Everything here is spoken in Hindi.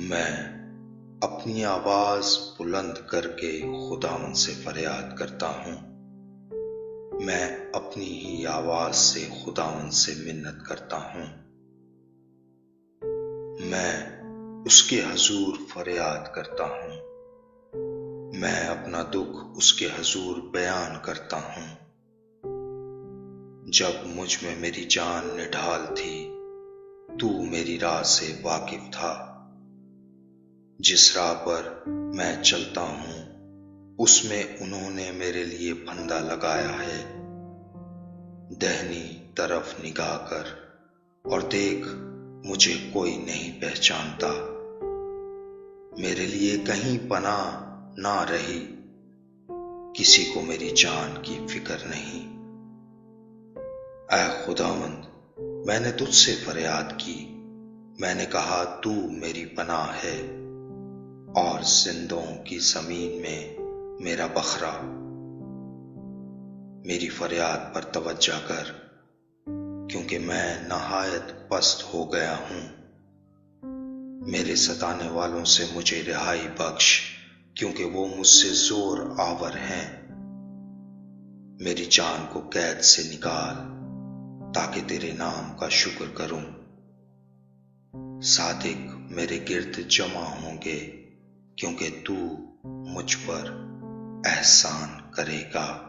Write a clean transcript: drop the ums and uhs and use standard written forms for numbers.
मैं अपनी आवाज बुलंद करके खुदावंद से फरियाद करता हूँ। मैं अपनी ही आवाज से खुदावंद से मिन्नत करता हूँ। मैं उसके हजूर फरियाद करता हूँ। मैं अपना दुख उसके हजूर बयान करता हूँ। जब मुझ में मेरी जान निढाल थी, तू मेरी राह से वाकिफ था। जिस राह पर मैं चलता हूँ उसमें उन्होंने मेरे लिए फंदा लगाया है। दाहिनी तरफ निगाह कर और देख, मुझे कोई नहीं पहचानता। मेरे लिए कहीं पनाह ना रही, किसी को मेरी जान की फिक्र नहीं। ऐ खुदावंद, मैंने तुझसे फरियाद की। मैंने कहा, तू मेरी पनाह है और जिंदों की जमीन में मेरा बखरा। मेरी फरियाद पर तवज्जो कर, क्योंकि मैं नहायत पस्त हो गया हूँ। मेरे सताने वालों से मुझे रिहाई बख्श, क्योंकि वो मुझसे जोर आवर हैं। मेरी जान को कैद से निकाल, ताकि तेरे नाम का शुक्र करूं। सादिक मेरे गिर्द जमा होंगे, क्योंकि तू मुझ पर एहसान करेगा।